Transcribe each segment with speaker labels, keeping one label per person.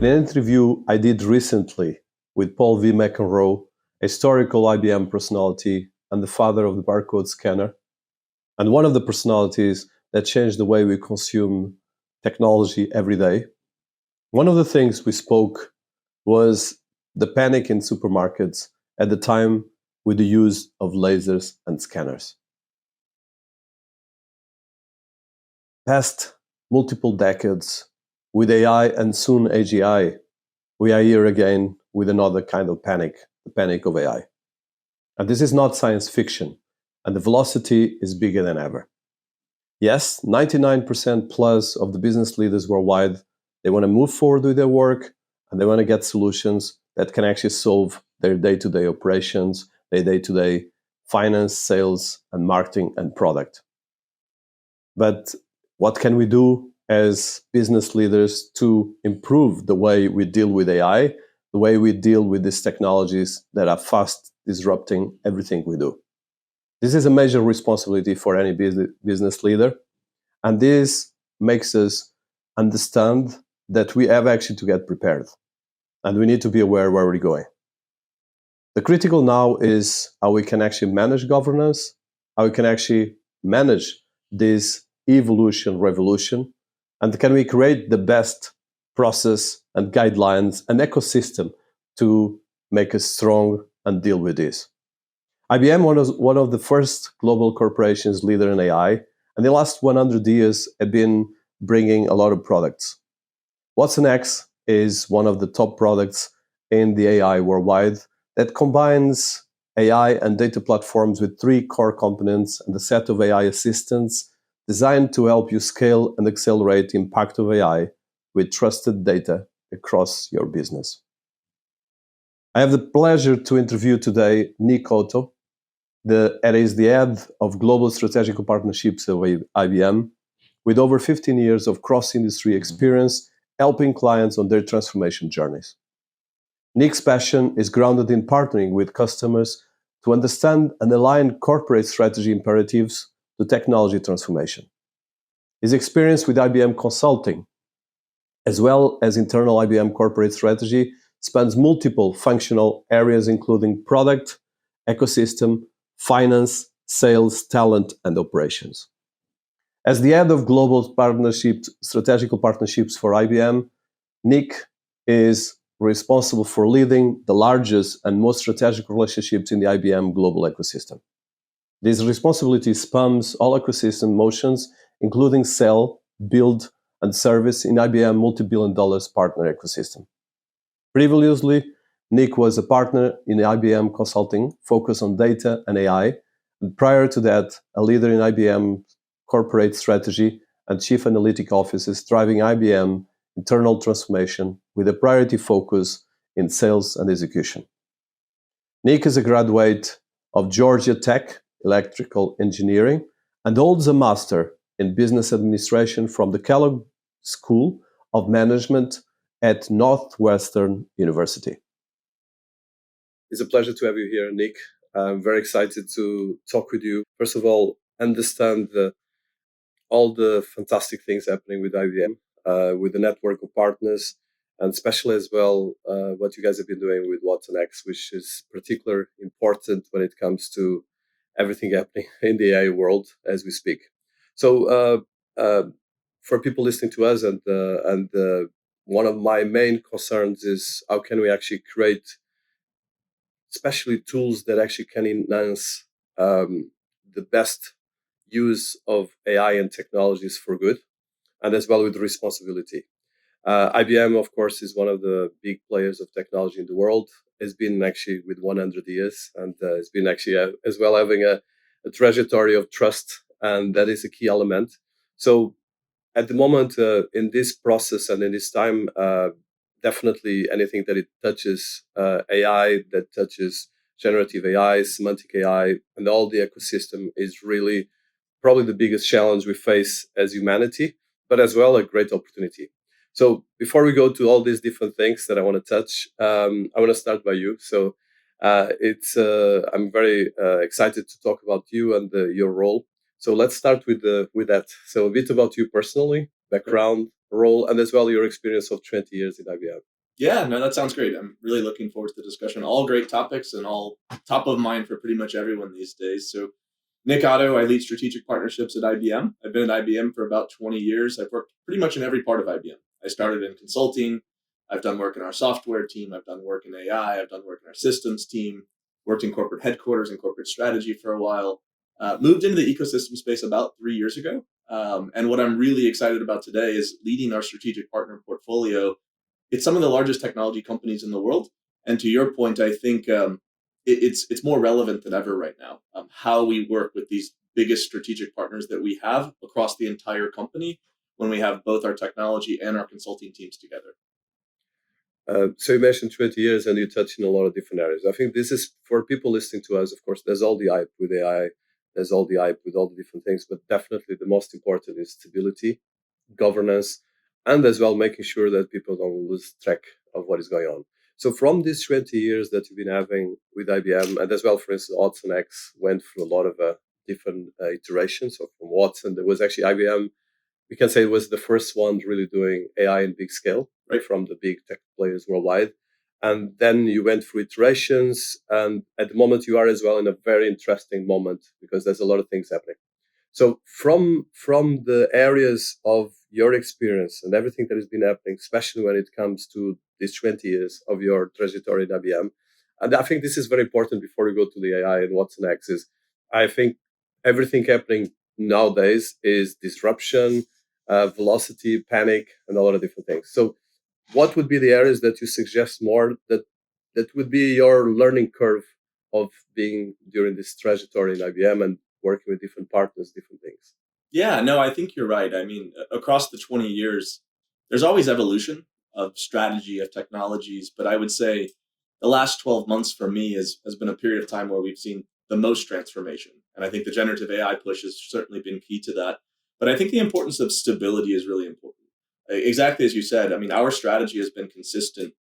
Speaker 1: In an interview I did recently with Paul V. McEnroe, a historical IBM personality and the father of the barcode scanner, and one of the personalities that changed the way we consume technology every day, one of the things we spoke was the panic in supermarkets at the time with the use of lasers and scanners. Past multiple decades, with AI and soon AGI, we are here again with another kind of panic, the panic of AI. And this is not science fiction, and the velocity is bigger than ever. Yes, 99% plus of the business leaders worldwide, they want to move forward with their work, and they want to get solutions that can actually solve their day-to-day operations, their day-to-day finance, sales, and marketing and product. But what can we do as business leaders to improve the way we deal with AI, the way we deal with these technologies that are fast disrupting everything we do? This is a major responsibility for any business leader, and this makes us understand that we have actually to get prepared, and we need to be aware where we're going. The critical now is how we can actually manage governance, how we can actually manage this evolution, revolution, and can we create the best process and guidelines and ecosystem to make us strong and deal with this. IBM was one of the first global corporations leader in AI, and the last 100 years have been bringing a lot of products. Watsonx is one of the top products in the AI worldwide that combines AI and data platforms with 3 core components and a set of AI assistants designed to help you scale and accelerate the impact of AI with trusted data across your business. I have the pleasure to interview today Nick Otto. It is the head of Global Strategic Partnerships of IBM, with over 15 years of cross-industry experience helping clients on their transformation journeys. Nick's passion is grounded in partnering with customers to understand and align corporate strategy imperatives to technology transformation. His experience with IBM Consulting, as well as internal IBM Corporate Strategy, spans multiple functional areas including product, ecosystem, finance, sales, talent, and operations. As the head of global strategic partnerships for IBM, Nick is responsible for leading the largest and most strategic relationships in the IBM global ecosystem. This responsibility spans all ecosystem motions, including sell, build, and service in IBM multi-billion-dollar partner ecosystem. Previously, Nick was a partner in the IBM Consulting, focused on data and AI, and prior to that, a leader in IBM Corporate Strategy and Chief Analytic Offices, driving IBM internal transformation with a priority focus in sales and execution. Nick is a graduate of Georgia Tech Electrical Engineering and holds a master in business administration from the Kellogg School of Management at Northwestern University. It's a pleasure to have you here, Nick. I'm very excited to talk with you. First of all, understand all the fantastic things happening with IBM, with the network of partners, and especially as well what you guys have been doing with Watsonx, which is particularly important when it comes to everything happening in the AI world as we speak. So for people listening to us, and one of my main concerns is how can we actually create especially tools that actually can enhance the best use of AI and technologies for good, and as well with responsibility. IBM, of course, is one of the big players of technology in the world. It's been actually with 100 years, and it's been actually as well having a trajectory of trust, and that is a key element. So at the moment, in this process and in this time, definitely anything that it touches AI, that touches generative AI, semantic AI, and all the ecosystem is really probably the biggest challenge we face as humanity, but as well a great opportunity. So before we go to all these different things that I want to touch, I want to start by you. So I'm very excited to talk about you and your role. So let's start with that. So a bit about you personally, background, role, and as well your experience of 20 years in IBM.
Speaker 2: Yeah, no, that sounds great. I'm really looking forward to the discussion. All great topics and all top of mind for pretty much everyone these days. So, Nick Otto, I lead strategic partnerships at IBM. I've been at IBM for about 20 years. I've worked pretty much in every part of IBM. I started in consulting. I've done work in our software team. I've done work in AI. I've done work in our systems team. Worked in corporate headquarters and corporate strategy for a while. Moved into the ecosystem space about 3 years ago. And what I'm really excited about today is leading our strategic partner portfolio. It's some of the largest technology companies in the world. And to your point, I think it's more relevant than ever right now. How we work with these biggest strategic partners that we have across the entire company when we have both our technology and our consulting teams together.
Speaker 1: So you mentioned 20 years and you touched in a lot of different areas. I think this is for people listening to us, of course, there's all the hype with AI, there's all the hype with all the different things, but definitely the most important is stability, governance, and as well making sure that people don't lose track of what is going on. So from these 20 years that you've been having with IBM, and as well, for instance, Watsonx went through a lot of different iterations. So from Watson, there was actually IBM, we can say it was the first one really doing AI in big scale, right, from the big tech players worldwide. And then you went through iterations, and at the moment you are as well in a very interesting moment because there's a lot of things happening. So from the areas of your experience and everything that has been happening, especially when it comes to these 20 years of your trajectory in IBM, and I think this is very important before we go to the AI and what's next, is I think everything happening nowadays is disruption, velocity, panic, and a lot of different things. So what would be the areas that you suggest more that would be your learning curve of being during this trajectory in IBM and working with different partners, different things?
Speaker 2: Yeah, no, I think you're right. I mean, across the 20 years, there's always evolution of strategy, of technologies. But I would say the last 12 months for me has been a period of time where we've seen the most transformation. And I think the generative AI push has certainly been key to that. But I think the importance of stability is really important. Exactly as you said, I mean, our strategy has been consistent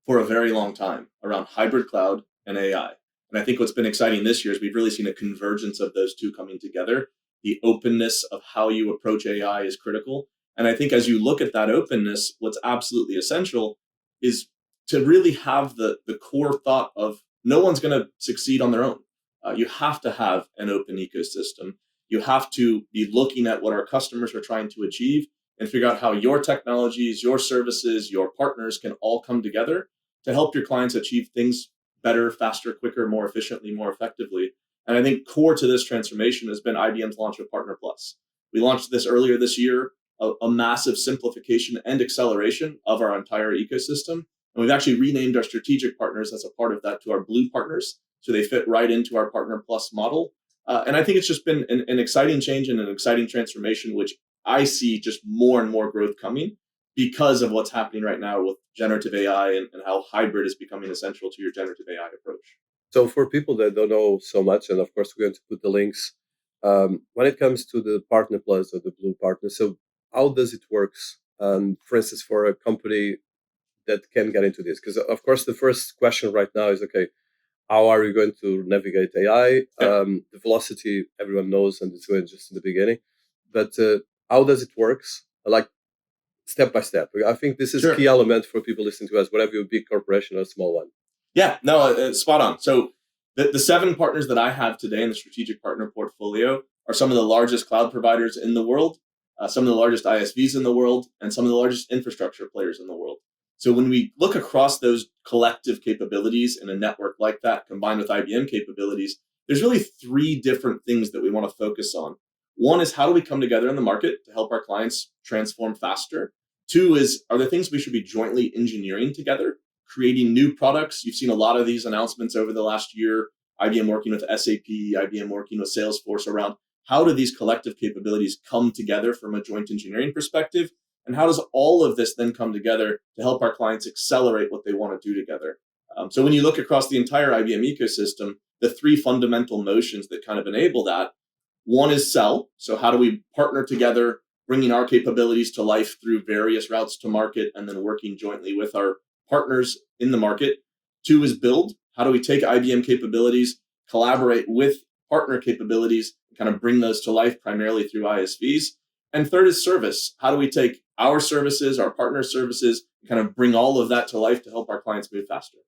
Speaker 2: for a very long time around hybrid cloud and AI. And I think what's been exciting this year is we've really seen a convergence of those two coming together. The openness of how you approach AI is critical. And I think as you look at that openness, what's absolutely essential is to really have the core thought of no one's going to succeed on their own. You have to have an open ecosystem. You have to be looking at what our customers are trying to achieve and figure out how your technologies, your services, your partners can all come together to help your clients achieve things better, faster, quicker, more efficiently, more effectively. And I think core to this transformation has been IBM's launch of Partner Plus. We launched this earlier this year, a massive simplification and acceleration of our entire ecosystem. And we've actually renamed our strategic partners as a part of that to our blue partners. So they fit right into our Partner Plus model. And I think it's just been an exciting change and an exciting transformation, which I see just more and more growth coming because of what's happening right now with generative AI and how hybrid is becoming essential to your generative AI approach.
Speaker 1: So for people that don't know so much, and of course we're going to put the links, when it comes to the Partner Plus or the Blue Partner, so how does it works? For instance, for a company that can get into this, because of course the first question right now is, okay, how are you going to navigate AI? The velocity everyone knows, and it's going just in the beginning. But how does it works? Like step by step. I think this is a key element for people listening to us, whatever you're a big corporation or a small one.
Speaker 2: Yeah, no, spot on. So the seven partners that I have today in the strategic partner portfolio are some of the largest cloud providers in the world, some of the largest ISVs in the world, and some of the largest infrastructure players in the world. So when we look across those collective capabilities in a network like that, combined with IBM capabilities, there's really three different things that we want to focus on. One is how do we come together in the market to help our clients transform faster? Two is, are there things we should be jointly engineering together, creating new products? You've seen a lot of these announcements over the last year. IBM working with SAP, IBM working with Salesforce around how do these collective capabilities come together from a joint engineering perspective? And how does all of this then come together to help our clients accelerate what they want to do together? So when you look across the entire IBM ecosystem, the three fundamental motions that kind of enable that, one is sell. So how do we partner together, bringing our capabilities to life through various routes to market and then working jointly with our partners in the market. Two is build. How do we take IBM capabilities, collaborate with partner capabilities, and kind of bring those to life primarily through ISVs? And third is service. How do we take our services, our partner services, kind of bring all of that to life to help our clients move faster?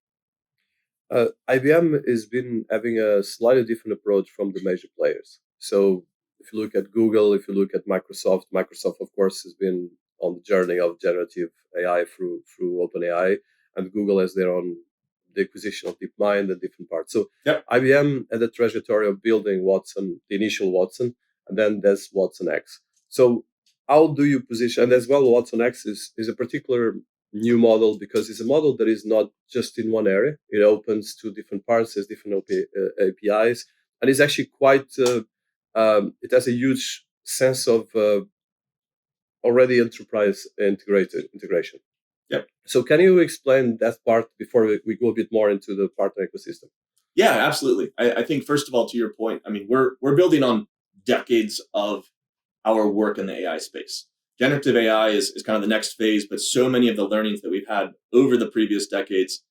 Speaker 1: IBM has been having a slightly different approach from the major players. So if you look at Google, if you look at Microsoft, Microsoft, of course, has been on the journey of generative AI through OpenAI, and Google has their own the acquisition of DeepMind and different parts. So
Speaker 2: Yep.
Speaker 1: IBM had the trajectory of building Watson, the initial Watson, and then there's Watson X. So how do you position, and as well, Watson X is a particular new model because it's a model that is not just in one area. It opens to different parts, has different APIs, and it's actually quite. It has a huge sense of already enterprise integration.
Speaker 2: Yep.
Speaker 1: So, can you explain that part before we go a bit more into the partner ecosystem?
Speaker 2: Yeah, absolutely. I think first of all, to your point, I mean, we're building on decades of our work in the AI space. Generative AI is kind of the next phase, but so many of the learnings that we've had over the previous decades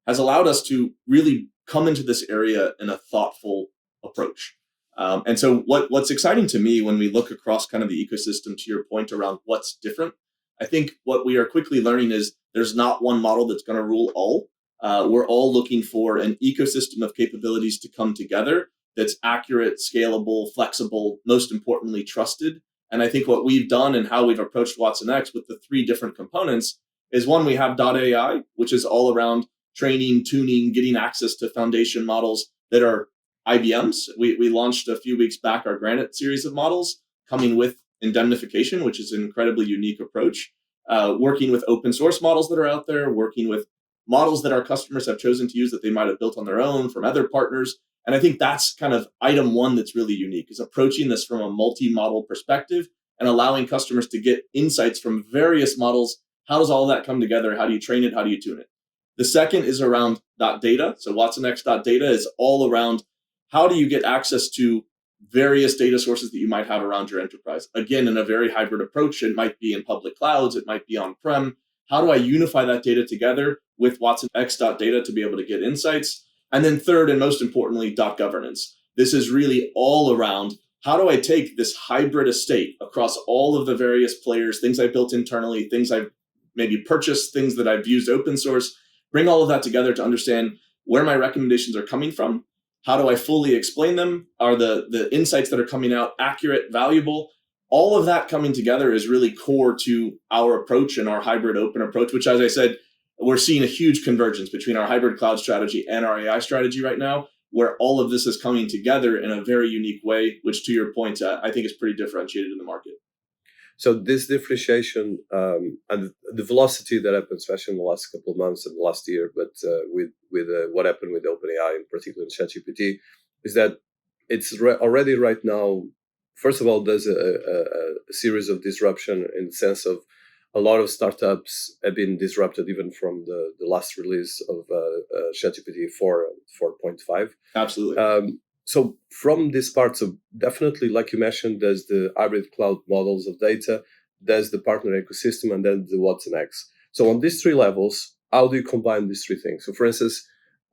Speaker 2: has allowed us to really come into this area in a thoughtful approach. And so what's exciting to me when we look across kind of the ecosystem, to your point around what's different, I think what we are quickly learning is there's not one model that's going to rule all. We're all looking for an ecosystem of capabilities to come together that's accurate, scalable, flexible, most importantly, trusted. And I think what we've done and how we've approached Watson X with the three different components is one, we have .ai, which is all around training, tuning, getting access to foundation models that are IBM's. We launched a few weeks back our Granite series of models coming with indemnification, which is an incredibly unique approach. Working with open source models that are out there, working with models that our customers have chosen to use that they might have built on their own from other partners. And I think that's kind of item one that's really unique, is approaching this from a multi-model perspective and allowing customers to get insights from various models. How does all that come together? How do you train it? How do you tune it? The second is around .data. So Watsonx.data is all around how do you get access to various data sources that you might have around your enterprise. Again, in a very hybrid approach, it might be in public clouds, it might be on-prem. How do I unify that data together with Watsonx.data to be able to get insights? And then third, and most importantly, .governance. This is really all around how do I take this hybrid estate across all of the various players, things I built internally, things I've maybe purchased, things that I've used open source, bring all of that together to understand where my recommendations are coming from. How do I fully explain them? Are the insights that are coming out accurate, valuable? All of that coming together is really core to our approach and our hybrid open approach, which, as I said, we're seeing a huge convergence between our hybrid cloud strategy and our AI strategy right now, where all of this is coming together in a very unique way, which, to your point, I think is pretty differentiated in the market.
Speaker 1: So this differentiation and the velocity that happened, especially in the last couple of months and last year, but with what happened with OpenAI, in particular in ChatGPT, is that it's already right now. First of all, there's a series of disruption in the sense of a lot of startups have been disrupted even from the last release of ChatGPT 4.5.
Speaker 2: Absolutely.
Speaker 1: So from this part, so definitely, like you mentioned, there's the hybrid cloud models of data, there's the partner ecosystem, and then the Watson X. So on these three levels, how do you combine these three things? So for instance,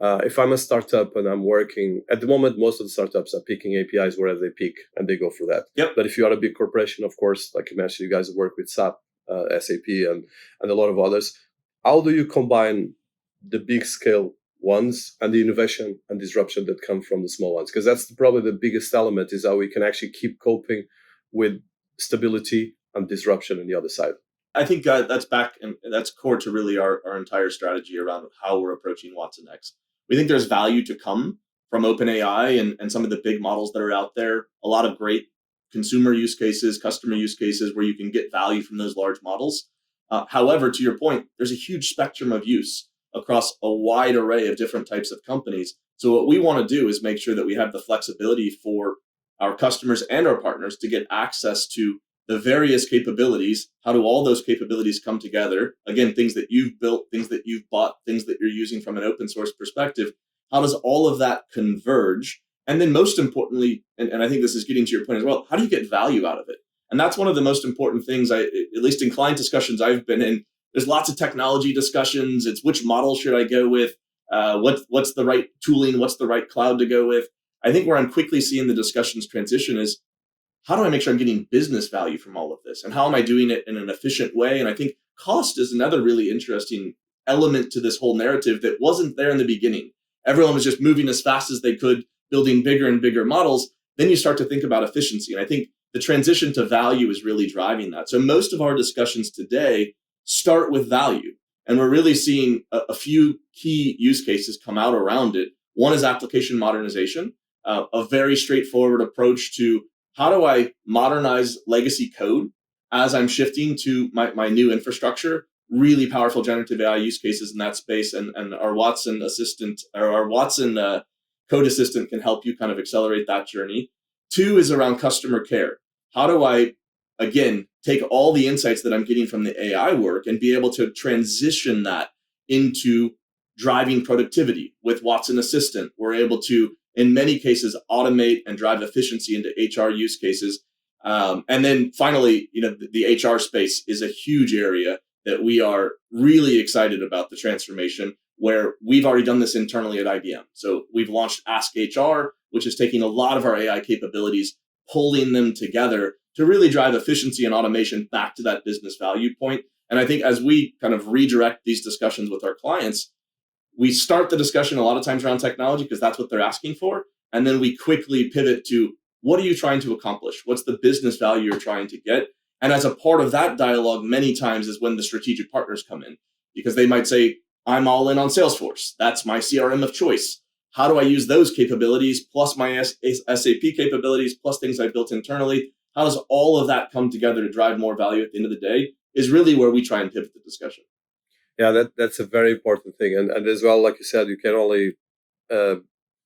Speaker 1: if I'm a startup and I'm working, at the moment, most of the startups are picking APIs wherever they pick, and they go for that.
Speaker 2: Yep.
Speaker 1: But if you are a big corporation, of course, like you mentioned, you guys work with SAP, SAP, and a lot of others. How do you combine the big scale ones and the innovation and disruption that come from the small ones? Because that's probably the biggest element, is how we can actually keep coping with stability and disruption on the other side.
Speaker 2: I think that's back and that's core to really our entire strategy around how we're approaching Watson X. We think there's value to come from OpenAI and some of the big models that are out there. A lot of great consumer use cases, customer use cases where you can get value from those large models. However, to your point, there's a huge spectrum of use across a wide array of different types of companies. So what we want to do is make sure that we have the flexibility for our customers and our partners to get access to the various capabilities. How do all those capabilities come together? Again, things that you've built, things that you've bought, things that you're using from an open source perspective. How does all of that converge? And then most importantly, and I think this is getting to your point as well, how do you get value out of it? And that's one of the most important things, at least in client discussions I've been in. There's lots of technology discussions. It's which model should I go with? What's the right tooling? What's the right cloud to go with? I think where I'm quickly seeing the discussions transition is how do I make sure I'm getting business value from all of this? And how am I doing it in an efficient way? And I think cost is another really interesting element to this whole narrative that wasn't there in the beginning. Everyone was just moving as fast as they could, building bigger and bigger models. Then you start to think about efficiency. And I think the transition to value is really driving that. So most of our discussions today start with value. And we're really seeing a few key use cases come out around it. One is application modernization, a very straightforward approach to how do I modernize legacy code as I'm shifting to my new infrastructure. Really powerful generative AI use cases in that space. And our Watson assistant or our Watson code assistant can help you kind of accelerate that journey. Two is around customer care. How do I, again, take all the insights that I'm getting from the AI work and be able to transition that into driving productivity with Watson Assistant? We're able to, in many cases, automate and drive efficiency into HR use cases. And then finally, the HR space is a huge area that we are really excited about the transformation, where we've already done this internally at IBM. So we've launched Ask HR, which is taking a lot of our AI capabilities, pulling them together to really drive efficiency and automation back to that business value point. And I think as we kind of redirect these discussions with our clients, we start the discussion a lot of times around technology because that's what they're asking for. And then we quickly pivot to, what are you trying to accomplish? What's the business value you're trying to get? And as a part of that dialogue, many times is when the strategic partners come in, because they might say, I'm all in on Salesforce. That's my CRM of choice. How do I use those capabilities plus my SAP capabilities plus things I built internally? How does all of that come together to drive more value at the end of the day is really where we try and pivot the discussion.
Speaker 1: Yeah, that's a very important thing. And as well, like you said, you can only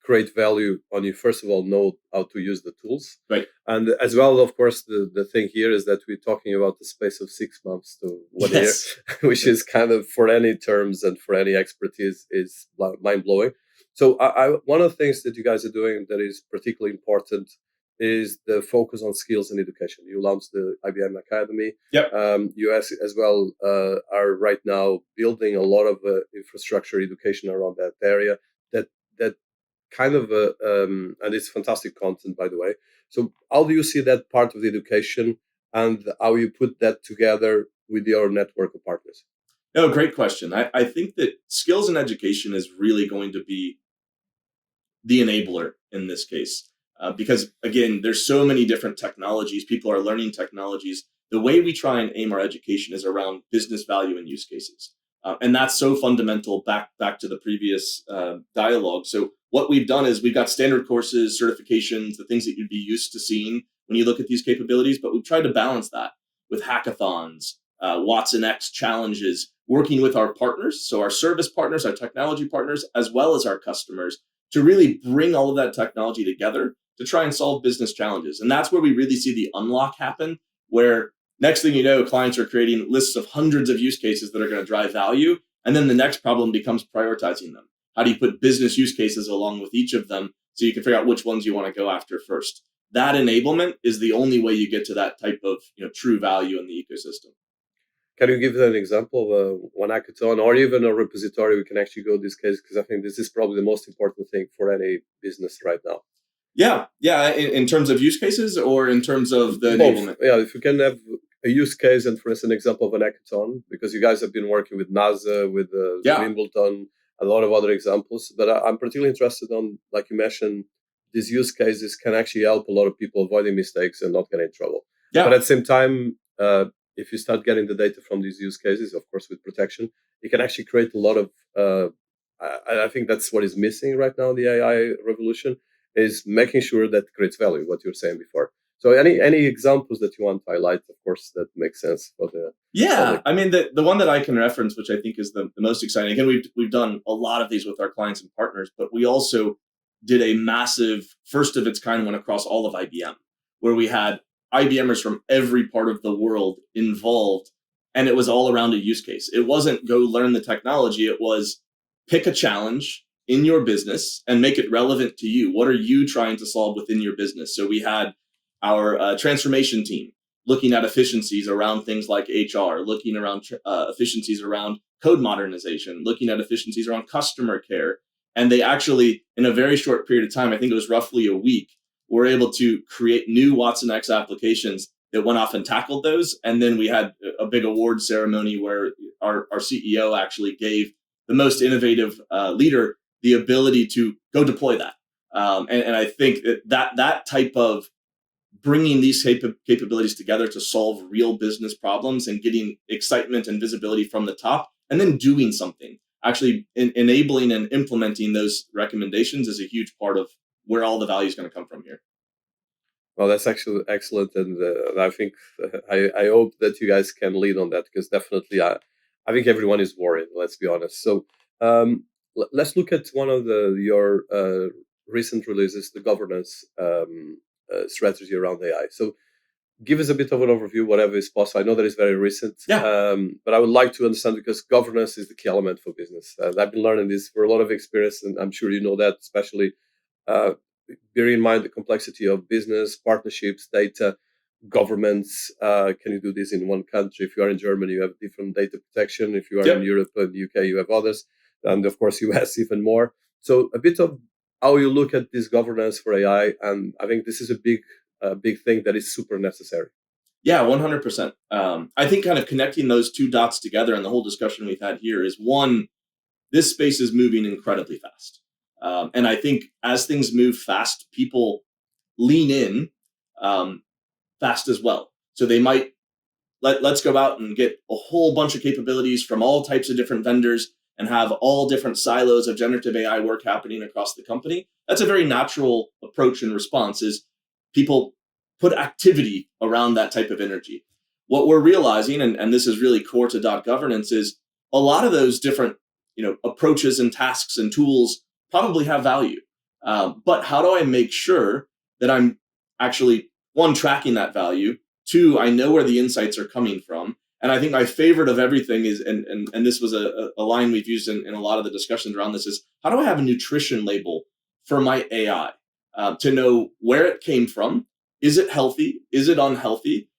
Speaker 1: create value when you, first of all, know how to use the tools.
Speaker 2: Right.
Speaker 1: And as well, of course, the thing here is that we're talking about the space of 6 months to 1 year, which is kind of, for any terms and for any expertise, is mind-blowing. So one of the things that you guys are doing that is particularly important is the focus on skills and education. You launched the IBM Academy.
Speaker 2: Yep.
Speaker 1: You as well are right now building a lot of infrastructure education around that area. That kind of and it's fantastic content, by the way. So how do you see that part of the education and how you put that together with your network of partners?
Speaker 2: No, great question. I think that skills and education is really going to be the enabler in this case. Because again, there's so many different technologies. People are learning technologies. The way we try and aim our education is around business value and use cases. And that's so fundamental back to the previous dialogue. So what we've done is we've got standard courses, certifications, the things that you'd be used to seeing when you look at these capabilities, but we've tried to balance that with hackathons, Watsonx challenges, working with our partners. So our service partners, our technology partners, as well as our customers, to really bring all of that technology together to try and solve business challenges. And that's where we really see the unlock happen, where next thing you know, clients are creating lists of hundreds of use cases that are going to drive value. And then the next problem becomes prioritizing them. How do you put business use cases along with each of them so you can figure out which ones you want to go after first? That enablement is the only way you get to that type of true value in the ecosystem.
Speaker 1: Can you give an example of one hackathon or even a repository we can actually go this case? Because I think this is probably the most important thing for any business right now.
Speaker 2: Yeah. In terms of use cases or in terms of the enablement?
Speaker 1: Yeah, if you can have a use case and, for instance, an example of an hackathon, because you guys have been working with NASA, with Wimbledon, a lot of other examples. But I'm particularly interested on, like you mentioned, these use cases can actually help a lot of people avoiding mistakes and not getting in trouble.
Speaker 2: Yeah.
Speaker 1: But at the same time, if you start getting the data from these use cases, of course, with protection, you can actually create a lot of, I think that's what is missing right now in the AI revolution, is making sure that creates value, what you were saying before. So any examples that you want to highlight, of course, that makes sense for the public.
Speaker 2: I mean, the one that I can reference, which I think is the most exciting, again, we've done a lot of these with our clients and partners, but we also did a massive first of its kind one across all of IBM, where we had IBMers from every part of the world involved, and it was all around a use case. It wasn't go learn the technology. It was pick a challenge in your business and make it relevant to you. What are you trying to solve within your business? So we had our transformation team looking at efficiencies around things like HR, looking around efficiencies around code modernization, looking at efficiencies around customer care. And they actually, in a very short period of time, I think it was roughly a week, were able to create new Watsonx applications that went off and tackled those. And then we had a big award ceremony where our CEO actually gave the most innovative leader the ability to go deploy that. And I think that type of bringing these capabilities together to solve real business problems and getting excitement and visibility from the top, and then doing something, actually enabling and implementing those recommendations is a huge part of where all the value is going to come from here.
Speaker 1: Well, that's actually excellent, and I think I hope that you guys can lead on that, because definitely I think everyone is worried. Let's be honest. So let's look at one of your recent releases, the governance strategy around AI. So give us a bit of an overview, whatever is possible. I know that it's very recent, but I would like to understand, because governance is the key element for business. I've been learning this for a lot of experience, and I'm sure you know that, especially bearing in mind the complexity of business, partnerships, data, governments. Can you do this in one country? If you are in Germany, you have different data protection. If you are in Europe and the UK, you have others. And of course, US even more. So a bit of how you look at this governance for AI. And I think this is a big thing that is super necessary.
Speaker 2: Yeah, 100%. I think kind of connecting those two dots together and the whole discussion we've had here is, one, this space is moving incredibly fast. And I think as things move fast, people lean in fast as well. So they might let's go out and get a whole bunch of capabilities from all types of different vendors and have all different silos of generative AI work happening across the company. That's a very natural approach and response, is people put activity around that type of energy. What we're realizing, and this is really core to .governance, is a lot of those different approaches and tasks and tools probably have value. But how do I make sure that I'm actually, one, tracking that value, two, I know where the insights are coming from. And I think my favorite of everything is, and this was a line we've used in a lot of the discussions around this, is how do I have a nutrition label for my AI to know where it came from? Is it healthy? Is it unhealthy?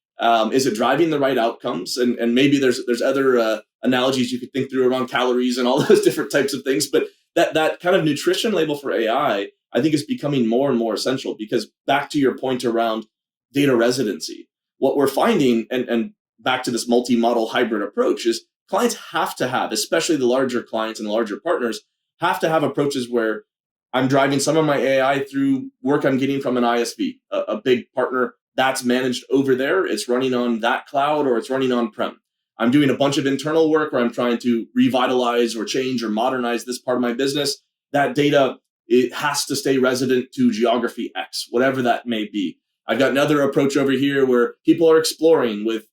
Speaker 2: Is it driving the right outcomes? And maybe there's other analogies you could think through around calories and all those different types of things. But that kind of nutrition label for AI, I think, is becoming more and more essential, because back to your point around data residency, what we're finding, and back to this multi-model hybrid approach, is clients have to have, especially the larger clients and the larger partners, have to have approaches where I'm driving some of my AI through work I'm getting from an ISV, a big partner that's managed over there. It's running on that cloud or it's running on-prem. I'm doing a bunch of internal work where I'm trying to revitalize or change or modernize this part of my business. That data, it has to stay resident to geography X, whatever that may be. I've got another approach over here where people are exploring with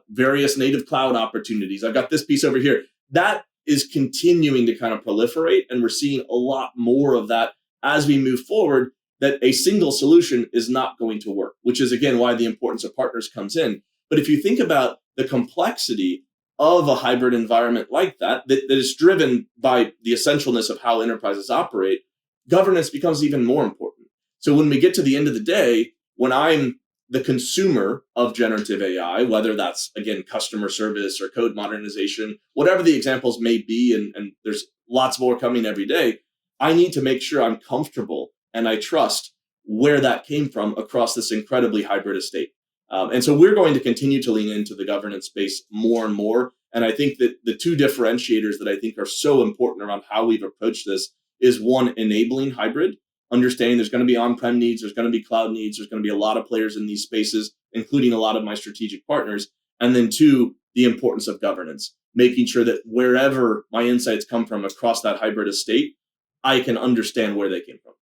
Speaker 2: various native cloud opportunities. I've got this piece over here. That is continuing to kind of proliferate, and we're seeing a lot more of that as we move forward, that a single solution is not going to work, which is, again, why the importance of partners comes in. But if you think about the complexity of a hybrid environment like that is driven by the essentialness of how enterprises operate, governance becomes even more important. So when we get to the end of the day, when I'm the consumer of generative AI, whether that's, again, customer service or code modernization, whatever the examples may be, and there's lots more coming every day, I need to make sure I'm comfortable and I trust where that came from across this incredibly hybrid estate. And so we're going to continue to lean into the governance space more and more. And I think that the two differentiators that I think are so important around how we've approached this is, one, enabling hybrid, understanding there's going to be on-prem needs, there's going to be cloud needs, there's going to be a lot of players in these spaces, including a lot of my strategic partners. And then two, the importance of governance, making sure that wherever my insights come from across that hybrid estate, I can understand where they came from.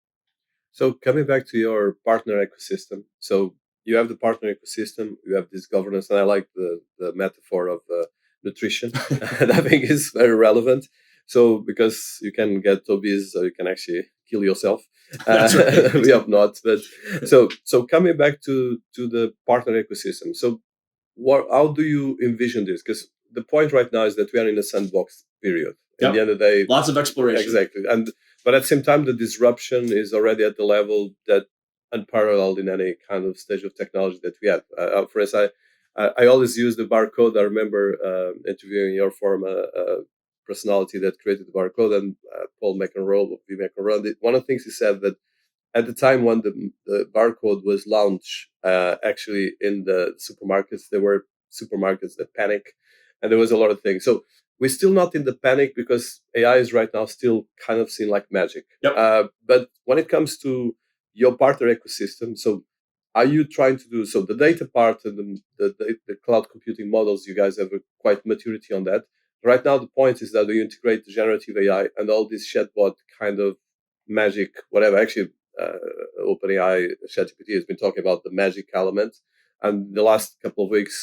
Speaker 1: So coming back to your partner ecosystem, so you have the partner ecosystem, you have this governance, and I like the metaphor of nutrition. And I think it's very relevant. So because you can get obese, or you can actually kill yourself.
Speaker 2: Right.
Speaker 1: We hope not. But so coming back to the partner ecosystem. So how do you envision this? Because the point right now is that we are in a sandbox period. At the end of the day,
Speaker 2: lots of exploration.
Speaker 1: Exactly. But at the same time, the disruption is already at the level that unparalleled in any kind of stage of technology that we have. For instance, I always use the barcode. I remember interviewing your former personality that created the barcode, and Paul McEnroe of V. McEnroe. One of the things he said, that at the time when the barcode was launched, actually in the supermarkets, there were supermarkets that panic, and there was a lot of things. So we're still not in the panic because AI is right now still kind of seen like magic.
Speaker 2: Yep.
Speaker 1: But when it comes to your partner ecosystem, so are you trying to do so the data part and the cloud computing models? You guys have a quite maturity on that. Right now, the point is that we integrate the generative AI and all this chatbot kind of magic, whatever. Actually, OpenAI ChatGPT has been talking about the magic element, and the last couple of weeks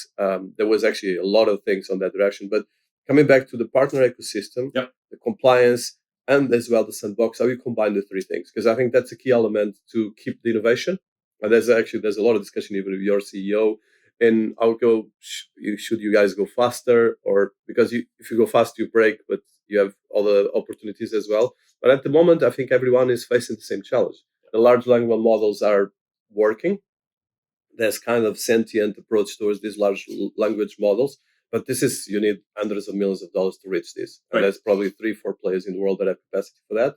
Speaker 1: there was actually a lot of things on that direction. But coming back to the partner ecosystem,
Speaker 2: Yep.
Speaker 1: the compliance, and as well the sandbox, how you combine the three things, because I think that's a key element to keep the innovation. And there's a lot of discussion even with your CEO. And I'll go, should you guys go faster? Or because if you go fast, you break, but you have other opportunities as well. But at the moment, I think everyone is facing the same challenge. The large language models are working. There's kind of sentient approach towards these large language models. But you need hundreds of millions of dollars to reach this. And
Speaker 2: Right.
Speaker 1: there's probably 3-4 players in the world that have capacity for that.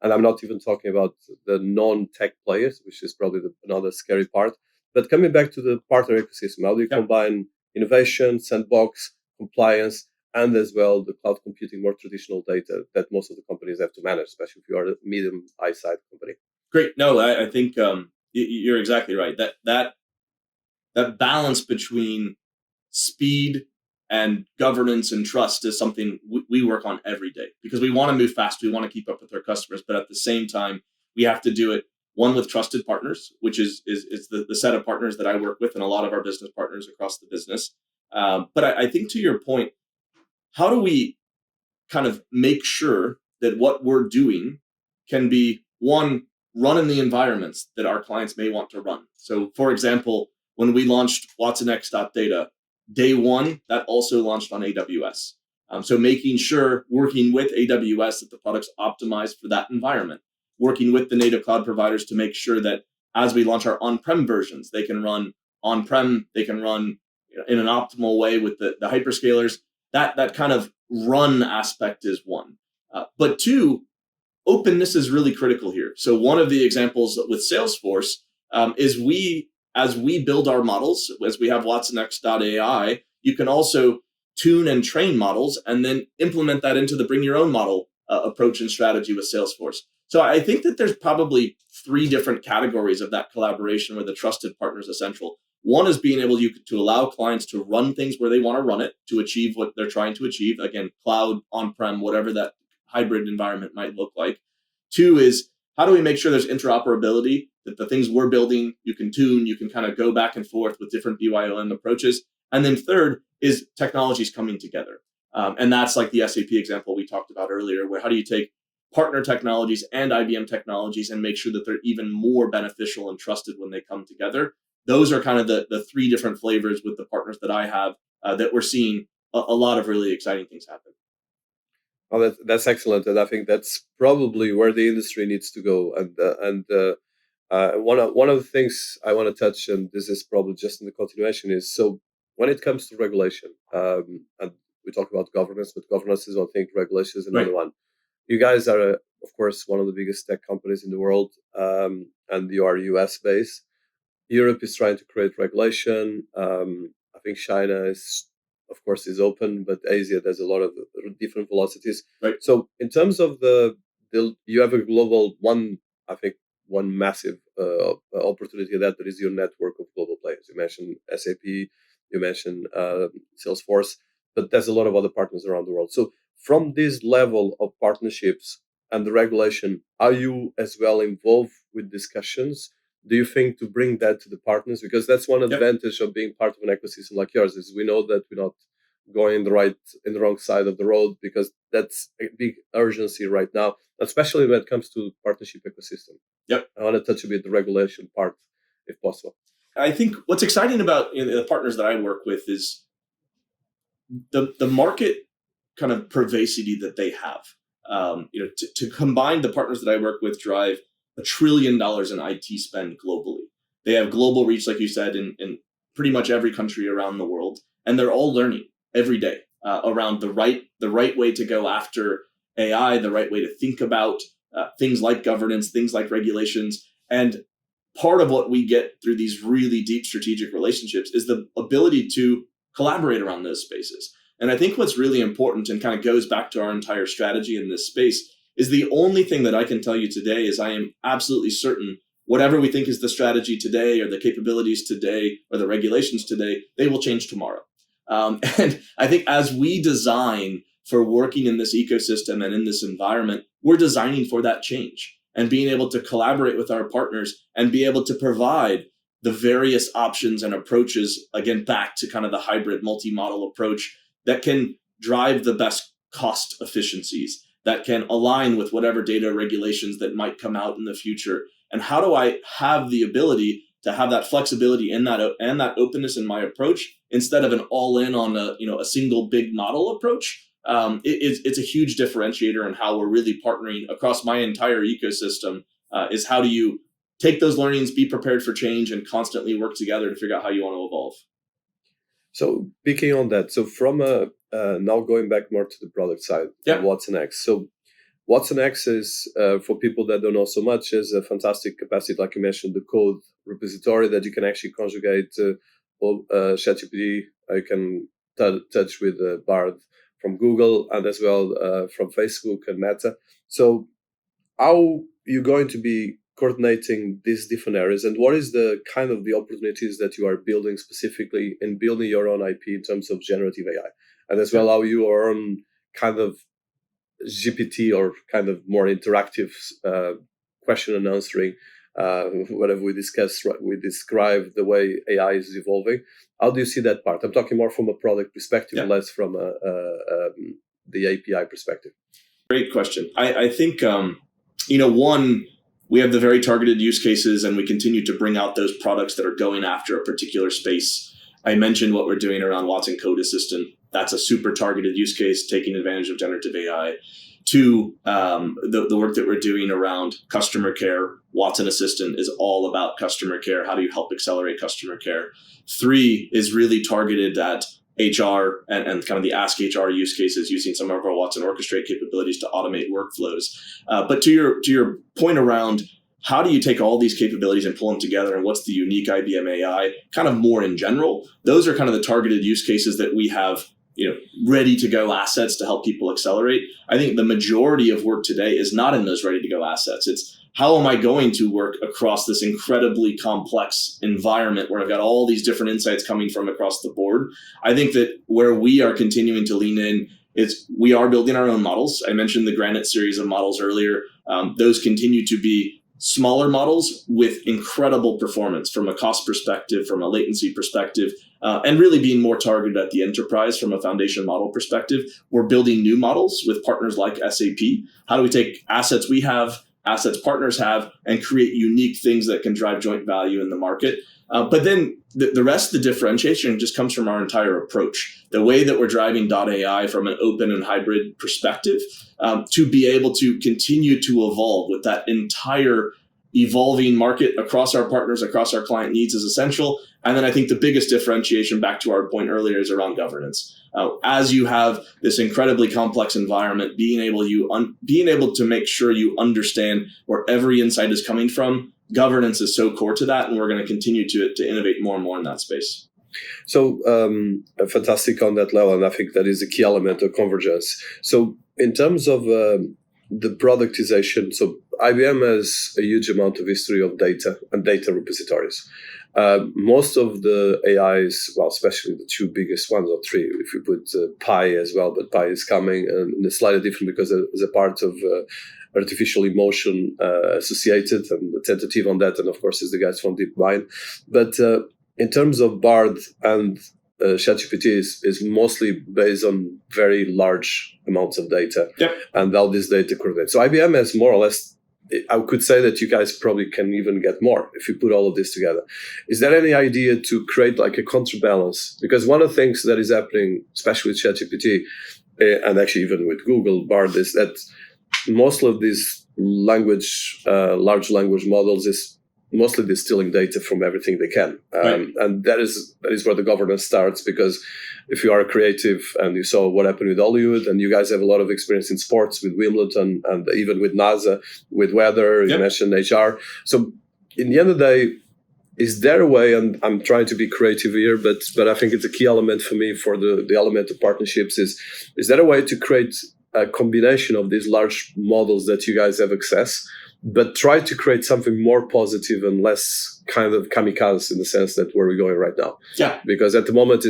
Speaker 1: And I'm not even talking about the non-tech players, which is probably another scary part. But coming back to the partner ecosystem, how do you combine innovation, sandbox, compliance, and as well the cloud computing, more traditional data that most of the companies have to manage, especially if you are a medium high-side company?
Speaker 2: Great. No, I think you're exactly right. That balance between speed and governance and trust is something we work on every day because we want to move fast. We want to keep up with our customers, but at the same time, we have to do it one with trusted partners, which is the set of partners that I work with and a lot of our business partners across the business. But I think to your point, how do we kind of make sure that what we're doing can be one run in the environments that our clients may want to run. So for example, when we launched Watsonx.data, day one, that also launched on AWS. So making sure, working with AWS, that the product's optimized for that environment, working with the native cloud providers to make sure that as we launch our on-prem versions, they can run on-prem, they can run in an optimal way with the hyperscalers. That kind of run aspect is one. But two, openness is really critical here. So one of the examples with Salesforce is as we build our models, as we have Watsonx.ai, you can also tune and train models and then implement that into the bring your own model approach and strategy with Salesforce. So I think that there's probably 3 different categories of that collaboration where the trusted partner is essential. One is being able to allow clients to run things where they want to run it to achieve what they're trying to achieve. Again, cloud, on-prem, whatever that hybrid environment might look like. 2 is how do we make sure there's interoperability, that the things we're building, you can tune, you can kind of go back and forth with different BYOM approaches. And then 3rd is technologies coming together. And that's like the SAP example we talked about earlier, where how do you take partner technologies and IBM technologies and make sure that they're even more beneficial and trusted when they come together. Those are kind of the 3 different flavors with the partners that I have that we're seeing a lot of really exciting things happen.
Speaker 1: Oh, that's excellent, and I think that's probably where the industry needs to go. One of the things I want to touch, and this is probably just in the continuation, is so when it comes to regulation, and we talk about governance, but governance is one thing, regulation is another one. You guys are, of course, one of the biggest tech companies in the world, and you are US based. Europe is trying to create regulation. I think China of course, is open, but Asia there's a lot of different velocities.
Speaker 2: Right.
Speaker 1: So in terms of you have a global one. I think one massive opportunity that there is your network of global players. You mentioned SAP, you mentioned Salesforce, but there's a lot of other partners around the world. So from this level of partnerships and the regulation, are you as well involved with discussions? Do you think to bring that to the partners? Because that's one advantage of being part of an ecosystem like yours is we know that we're not going in the wrong side of the road, because that's a big urgency right now, especially when it comes to partnership ecosystem.
Speaker 2: Yep.
Speaker 1: I want to touch a bit the regulation part, if possible.
Speaker 2: I think what's exciting about the partners that I work with is the market kind of pervasivity that they have. To combine, the partners that I work with drive $1 trillion in IT spend globally. They have global reach, like you said, in pretty much every country around the world, and they're all learning every day around the right way to go after AI, the right way to think about things like governance, things like regulations, And part of what we get through these really deep strategic relationships is the ability to collaborate around those spaces. And I think what's really important and kind of goes back to our entire strategy in this space is the only thing that I can tell you today is I am absolutely certain whatever we think is the strategy today or the capabilities today or the regulations today, they will change tomorrow. And I think as we design for working in this ecosystem and in this environment, we're designing for that change and being able to collaborate with our partners and be able to provide the various options and approaches, again, back to kind of the hybrid multi-model approach that can drive the best cost efficiencies, that can align with whatever data regulations that might come out in the future. And how do I have the ability to have that flexibility and that openness in my approach instead of an all-in on a single big model approach? It's a huge differentiator in how we're really partnering across my entire ecosystem. Is how do you take those learnings, be prepared for change, and constantly work together to figure out how you want to evolve.
Speaker 1: So picking on that, so from now going back more to the product side, Watsonx. So Watsonx is, for people that don't know so much, is a fantastic capacity, like you mentioned, the code repository that you can actually conjugate ChatGPT. You can touch with Bard from Google and as well from Facebook and Meta. So how you're going to be coordinating these different areas, and what is the kind of the opportunities that you are building specifically in building your own IP in terms of generative AI, and as well how you are on kind of GPT or kind of more interactive question and answering, whatever we describe the way AI is evolving. How do you see that part? I'm talking more from a product perspective, less from the API perspective.
Speaker 2: Great question. I think, one, we have the very targeted use cases and we continue to bring out those products that are going after a particular space. I mentioned what we're doing around Watson Code Assistant. That's a super targeted use case, taking advantage of generative AI. Two, the work that we're doing around customer care. Watson Assistant is all about customer care. How do you help accelerate customer care? Three is really targeted at HR and kind of the Ask HR use cases using some of our Watson Orchestrate capabilities to automate workflows. But to your point around how do you take all these capabilities and pull them together and what's the unique IBM AI, kind of more in general, those are kind of the targeted use cases that we have ready to go assets to help people accelerate. I think the majority of work today is not in those ready to go assets. It's how am I going to work across this incredibly complex environment where I've got all these different insights coming from across the board. I think that where we are continuing to lean in is we are building our own models. I mentioned the Granite series of models earlier. Those continue to be smaller models with incredible performance from a cost perspective, from a latency perspective, and really being more targeted at the enterprise from a foundation model perspective. We're building new models with partners like SAP. How do we take assets we have, assets partners have, and create unique things that can drive joint value in the market? But then the rest of the differentiation just comes from our entire approach. The way that we're driving .ai from an open and hybrid perspective to be able to continue to evolve with that entire evolving market across our partners, across our client needs is essential. And then I think the biggest differentiation, back to our point earlier, is around governance. As you have this incredibly complex environment, being able to make sure you understand where every insight is coming from, governance is so core to that, and we're going to continue to innovate more and more in that space.
Speaker 1: So fantastic on that level, and I think that is a key element of convergence. So in terms of the productization, so IBM has a huge amount of history of data and data repositories. Most of the AIs, well, especially the two biggest ones, or three, if you put Pi as well, but Pi is coming, and it's slightly different because there's a part of artificial emotion associated, and the tentative on that, and of course is the guys from DeepMind. But in terms of Bard and ChatGPT is mostly based on very large amounts of data, and all this data coordinates. So IBM has more or less, I could say that you guys probably can even get more if you put all of this together. Is there any idea to create like a counterbalance? Because one of the things that is happening, especially with ChatGPT, and actually even with Google Bard, is that most of these large language models is mostly distilling data from everything they can. And that is where the governance starts, because if you are a creative and you saw what happened with Hollywood, and you guys have a lot of experience in sports with Wimbledon and even with NASA, with weather, you mentioned HR. So in the end of the day, is there a way, and I'm trying to be creative here, but I think it's a key element for me for the element of partnerships is there a way to create a combination of these large models that you guys have access, but try to create something more positive and less kind of kamikaze in the sense that where we're going right now?
Speaker 2: Yeah.
Speaker 1: Because at the moment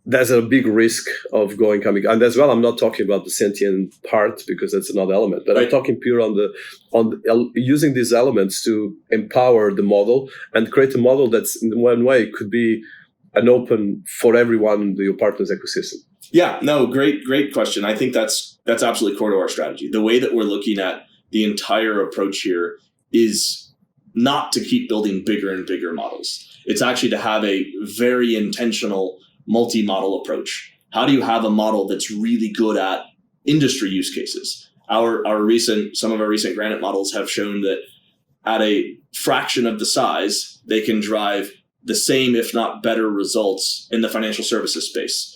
Speaker 1: there's a big risk of going kamikaze. And as well, I'm not talking about the sentient part because that's another element, but right. I'm talking pure on using these elements to empower the model and create a model that's in one way could be an open for everyone, your partner's ecosystem.
Speaker 2: Yeah, no, great question. I think that's absolutely core to our strategy. The way that we're looking at the entire approach here is not to keep building bigger and bigger models. It's actually to have a very intentional multi-model approach. How do you have a model that's really good at industry use cases? Some of our recent Granite models have shown that at a fraction of the size, they can drive the same, if not better, results in the financial services space.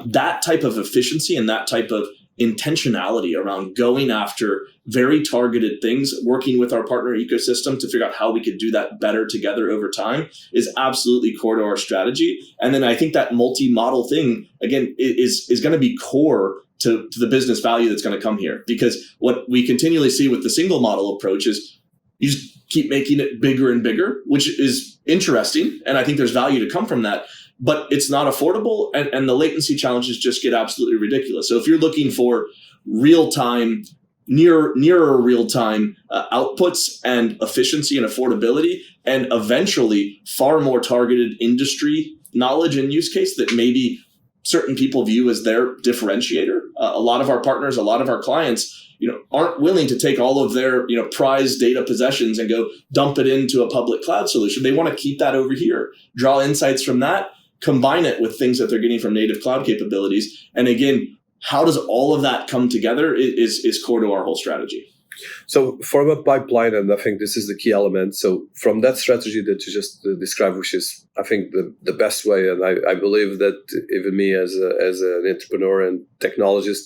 Speaker 2: That type of efficiency and that type of intentionality around going after very targeted things, working with our partner ecosystem to figure out how we could do that better together over time is absolutely core to our strategy. And then I think that multi-model thing, again, is going to be core to the business value that's going to come here. Because what we continually see with the single model approach is you just keep making it bigger and bigger, which is interesting. And I think there's value to come from that. But it's not affordable, and the latency challenges just get absolutely ridiculous. So if you're looking for real-time, nearer real-time outputs and efficiency and affordability, and eventually far more targeted industry knowledge and use case that maybe certain people view as their differentiator, a lot of our partners, a lot of our clients, aren't willing to take all of their, prized data possessions and go dump it into a public cloud solution. They want to keep that over here, draw insights from that, combine it with things that they're getting from native cloud capabilities. And again, how does all of that come together is core to our whole strategy.
Speaker 1: So from a pipeline, and I think this is the key element. So from that strategy that you just described, which is, I think, the best way, and I believe that even me as an entrepreneur and technologist,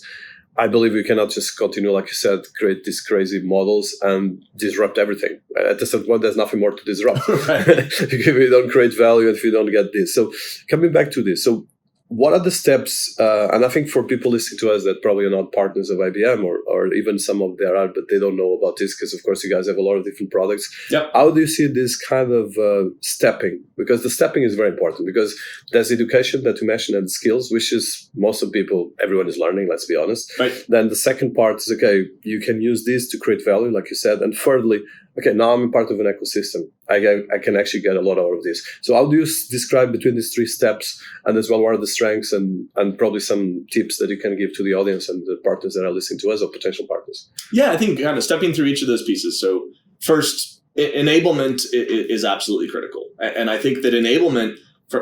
Speaker 1: I believe we cannot just continue, like you said, create these crazy models and disrupt everything. At a certain point, there's nothing more to disrupt. If you don't create value and if you don't get this. So coming back to this, so what are the steps? And I think for people listening to us that probably are not partners of IBM or even some of them are, but they don't know about this because, of course, you guys have a lot of different products.
Speaker 2: Yep.
Speaker 1: How do you see this kind of stepping? Because the stepping is very important because there's education that you mentioned and skills, which is most of people, everyone is learning, let's be honest.
Speaker 2: Right.
Speaker 1: Then the second part is, okay, you can use this to create value, like you said. And thirdly, okay, now I'm a part of an ecosystem. I can actually get a lot out of this. So how do you describe between these three steps, and as well, what are the strengths and probably some tips that you can give to the audience and the partners that are listening to us or potential partners?
Speaker 2: Yeah, I think kind of stepping through each of those pieces. So first, enablement is absolutely critical. And I think that enablement,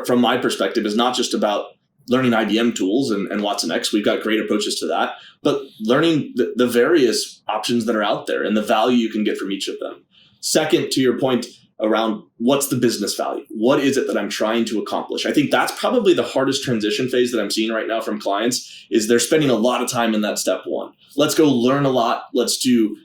Speaker 2: from my perspective, is not just about learning IBM tools and Watsonx. We've got great approaches to that, but learning the various options that are out there and the value you can get from each of them. Second, to your point around what's the business value? What is it that I'm trying to accomplish? I think that's probably the hardest transition phase that I'm seeing right now from clients is they're spending a lot of time in that step one. Let's go learn a lot. Let's do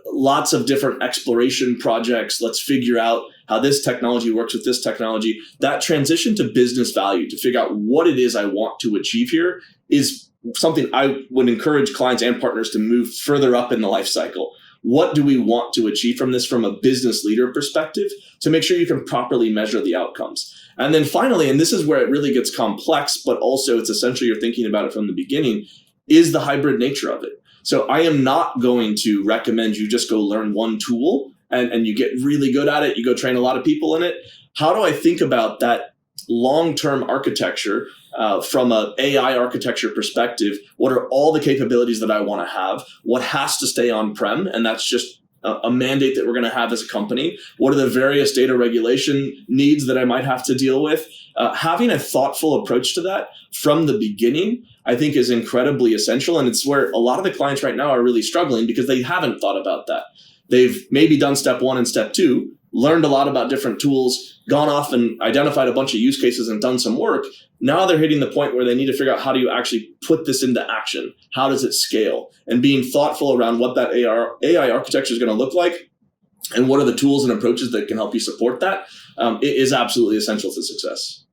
Speaker 2: lots of different exploration projects. Let's figure out how this technology works with this technology. That transition to business value, to figure out what it is I want to achieve here, is something I would encourage clients and partners to move further up in the life cycle. What do we want to achieve from this from a business leader perspective to make sure you can properly measure the outcomes? And then finally, and this is where it really gets complex, but also it's essential you're thinking about it from the beginning, is the hybrid nature of it. So I am not going to recommend you just go learn one tool and you get really good at it. You go train a lot of people in it. How do I think about that long-term architecture from an AI architecture perspective? What are all the capabilities that I want to have? What has to stay on-prem? And that's just a mandate that we're going to have as a company. What are the various data regulation needs that I might have to deal with? Having a thoughtful approach to that from the beginning, I think, is incredibly essential. And it's where a lot of the clients right now are really struggling because they haven't thought about that. They've maybe done step one and step two, learned a lot about different tools, gone off and identified a bunch of use cases and done some work. Now they're hitting the point where they need to figure out how do you actually put this into action? How does it scale? And being thoughtful around what that AI architecture is going to look like and what are the tools and approaches that can help you support that, it is absolutely essential to success.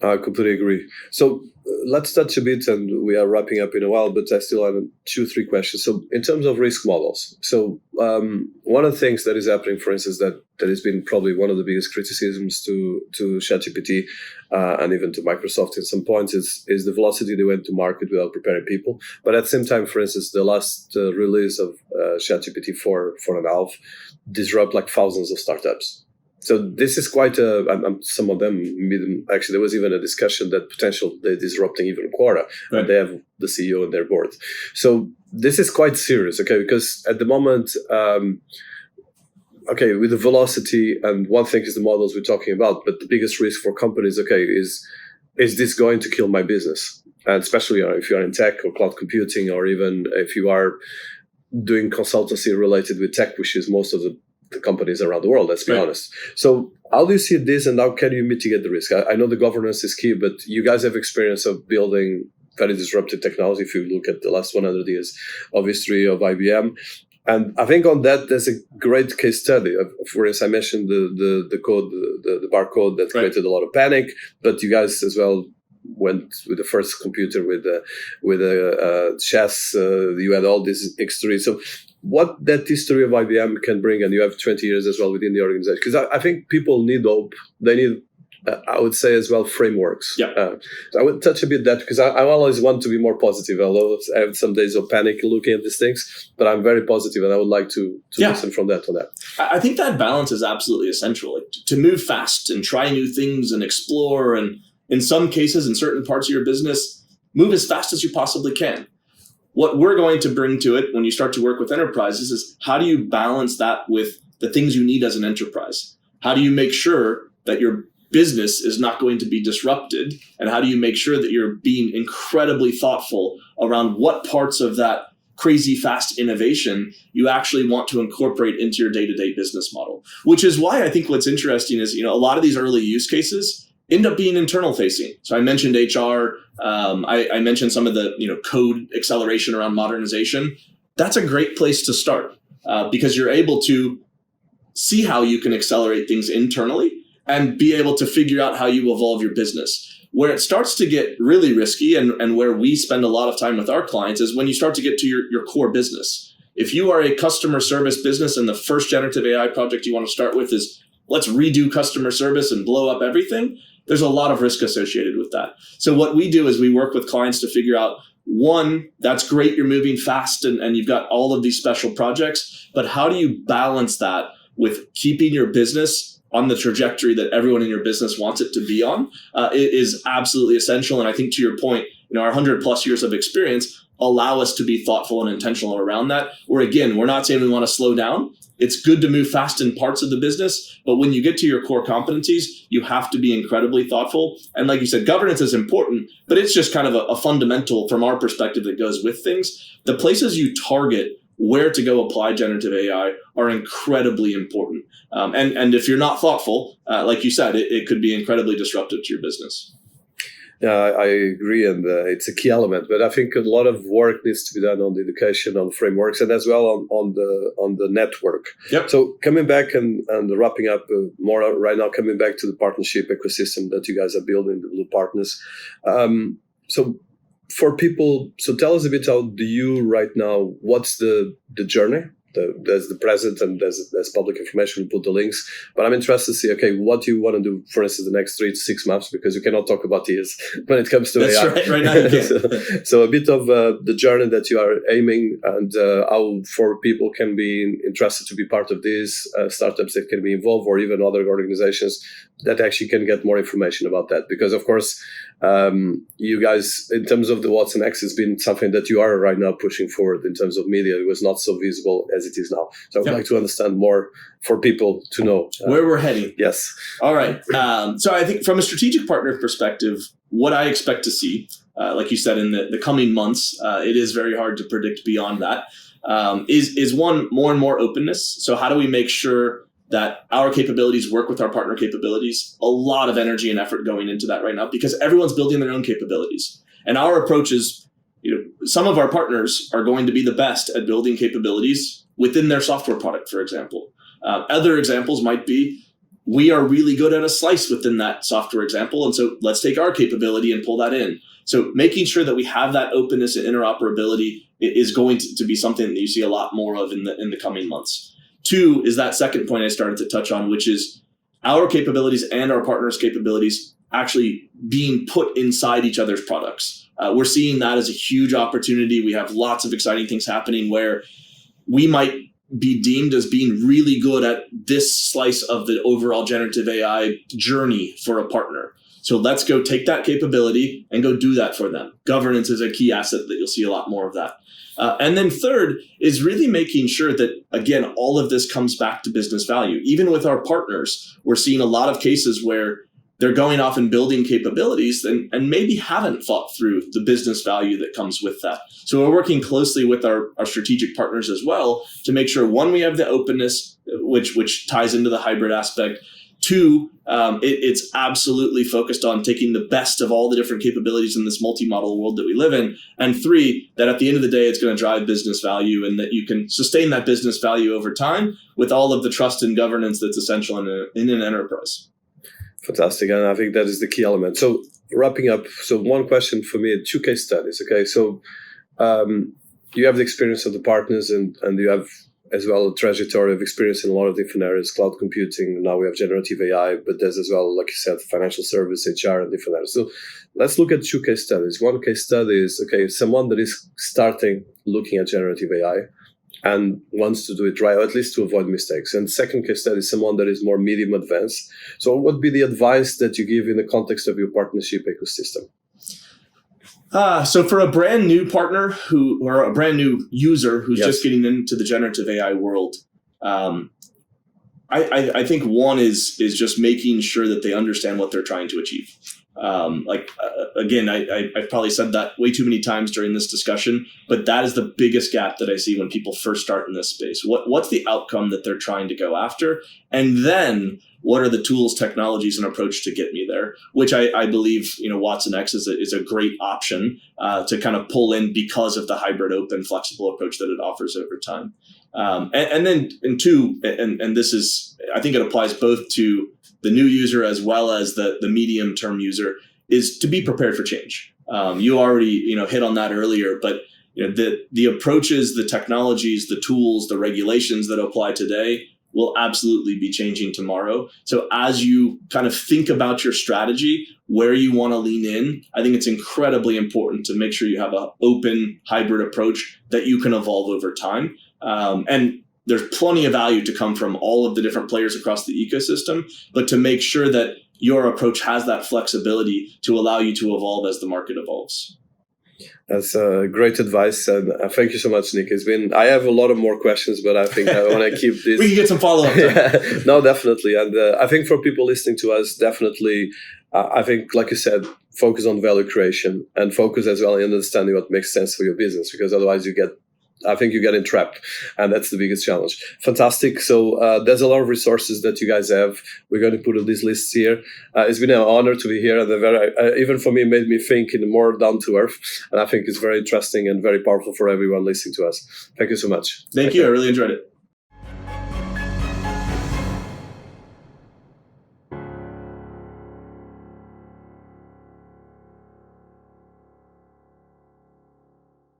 Speaker 1: I completely agree. So let's touch a bit, and we are wrapping up in a while, but I still have 2-3 questions. So in terms of risk models, so one of the things that is happening, for instance, that has been probably one of the biggest criticisms to ChatGPT and even to Microsoft in some points is the velocity they went to market without preparing people. But at the same time, for instance, the last release of ChatGPT 4.5 disrupt like thousands of startups. So this is quite some of them, actually, there was even a discussion that potential they're disrupting even Guarda,
Speaker 2: Right.
Speaker 1: and they have the CEO on their board. So this is quite serious, okay, because at the moment, with the velocity, and one thing is the models we're talking about, but the biggest risk for companies, is this going to kill my business? And especially if you're in tech or cloud computing, or even if you are doing consultancy related with tech, which is most of the companies around the world, let's be honest. So how do you see this, and how can you mitigate the risk? I know the governance is key, but you guys have experience of building very disruptive technology if you look at the last 100 years of history of IBM. And I think on that, there's a great case study. For instance, I mentioned the code, the barcode that created a lot of panic, but you guys as well went with the first computer with chess. You had all this history. So what that history of IBM can bring, and you have 20 years as well within the organization, because I think people need hope. They need, I would say as well, frameworks.
Speaker 2: Yeah.
Speaker 1: So I would touch a bit that, because I always want to be more positive. Although I have some days of panic looking at these things, but I'm very positive, and I would like to listen from that on that.
Speaker 2: I think that balance is absolutely essential, like, to move fast and try new things and explore, and in some cases, in certain parts of your business, move as fast as you possibly can. What we're going to bring to it when you start to work with enterprises is, how do you balance that with the things you need as an enterprise? How do you make sure that your business is not going to be disrupted? And how do you make sure that you're being incredibly thoughtful around what parts of that crazy fast innovation you actually want to incorporate into your day-to-day business model? Which is why I think what's interesting is, a lot of these early use cases end up being internal facing. So I mentioned HR. I mentioned some of the code acceleration around modernization. That's a great place to start because you're able to see how you can accelerate things internally and be able to figure out how you evolve your business. Where it starts to get really risky, and where we spend a lot of time with our clients, is when you start to get to your core business. If you are a customer service business and the first generative AI project you want to start with is, let's redo customer service and blow up everything, there's a lot of risk associated with that. So what we do is we work with clients to figure out, one, that's great, you're moving fast and you've got all of these special projects, but how do you balance that with keeping your business on the trajectory that everyone in your business wants it to be on? It is absolutely essential. And I think, to your point, our 100+ years of experience allow us to be thoughtful and intentional around that. Where, again, we're not saying we want to slow down. It's good to move fast in parts of the business, but when you get to your core competencies, you have to be incredibly thoughtful. And like you said, governance is important, but it's just kind of a fundamental from our perspective that goes with things. The places you target where to go apply generative AI are incredibly important. And if you're not thoughtful, like you said, it could be incredibly disruptive to your business.
Speaker 1: Yeah, I agree, and it's a key element. But I think a lot of work needs to be done on the education, on frameworks, and as well on the network.
Speaker 2: Yep.
Speaker 1: So coming back and wrapping up more right now, coming back to the partnership ecosystem that you guys are building, the Blue Partners. So for people, so tell us a bit, how do you right now, what's the journey? There's the present, and there's public information. We put the links, but I'm interested to see, okay, what do you want to do, for instance, the next 3 to 6 months, because you cannot talk about years when it comes to
Speaker 2: That's
Speaker 1: AI.
Speaker 2: Right now you can.
Speaker 1: so a bit of the journey that you are aiming, and how for people can be interested to be part of these startups that can be involved, or even other organizations that actually can get more information about that. Because of course, you guys, in terms of the Watsonx, has been something that you are right now pushing forward in terms of media. It was not so visible as it is now. So I would like to understand more for people to know
Speaker 2: where we're heading.
Speaker 1: Yes.
Speaker 2: All right. So I think from a strategic partner perspective, what I expect to see, like you said, in the coming months, it is very hard to predict beyond that, is one, more and more openness. So how do we make sure that our capabilities work with our partner capabilities? A lot of energy and effort going into that right now, because everyone's building their own capabilities. And our approach is, some of our partners are going to be the best at building capabilities within their software product, for example. Other examples might be, we are really good at a slice within that software example, and so let's take our capability and pull that in. So making sure that we have that openness and interoperability is going to be something that you see a lot more of in the coming months. Two is that second point I started to touch on, which is our capabilities and our partners' capabilities actually being put inside each other's products. We're seeing that as a huge opportunity. We have lots of exciting things happening where we might be deemed as being really good at this slice of the overall generative AI journey for a partner. So let's go take that capability and go do that for them. Governance is a key asset that you'll see a lot more of that. And then third is really making sure that, again, all of this comes back to business value. Even with our partners, we're seeing a lot of cases where they're going off and building capabilities and maybe haven't thought through the business value that comes with that. So we're working closely with our strategic partners as well to make sure, one, we have the openness, which ties into the hybrid aspect. Two, it's absolutely focused on taking the best of all the different capabilities in this multi-model world that we live in. And three, that at the end of the day, it's going to drive business value and that you can sustain that business value over time with all of the trust and governance that's essential in an enterprise.
Speaker 1: Fantastic. And I think that is the key element. So wrapping up, so one question for me, 2 case studies. Okay. So you have the experience of the partners and you have as well a trajectory of experience in a lot of different areas, cloud computing. Now we have generative AI, but there's as well, like you said, financial service, HR, and different areas. So let's look at 2 case studies. One case study is, okay, someone that is starting looking at generative AI and wants to do it right, or at least to avoid mistakes. And second case study is someone that is more medium advanced. So what would be the advice that you give in the context of your partnership ecosystem?
Speaker 2: So for a brand new partner or a brand new user who's just getting into the generative AI world, I think one is just making sure that they understand what they're trying to achieve. Again, I've probably said that way too many times during this discussion, but that is the biggest gap that I see when people first start in this space. What's the outcome that they're trying to go after? And then what are the tools, technologies, and approach to get me there? Which I believe, Watsonx is a great option to kind of pull in because of the hybrid, open, flexible approach that it offers over time. And then two, and this is, I think it applies both to the new user as well as the medium-term user, is to be prepared for change. You already hit on that earlier, but the approaches, the technologies, the tools, the regulations that apply today will absolutely be changing tomorrow. So as you kind of think about your strategy, where you want to lean in, I think it's incredibly important to make sure you have an open hybrid approach that you can evolve over time. And there's plenty of value to come from all of the different players across the ecosystem, but to make sure that your approach has that flexibility to allow you to evolve as the market evolves.
Speaker 1: That's great advice, and thank you so much, Nick. I have a lot of more questions, but I think I want to keep this.
Speaker 2: We can get some follow-up.
Speaker 1: No, definitely, and I think for people listening to us, definitely, I think, like you said, focus on value creation and focus as well on understanding what makes sense for your business, because otherwise you get entrapped, and that's the biggest challenge. Fantastic. So there's a lot of resources that you guys have. We're going to put on these lists here. It's been an honor to be here, and even for me, made me think in more down to earth. And I think it's very interesting and very powerful for everyone listening to us. Thank you so much.
Speaker 2: Thank you. I really enjoyed it.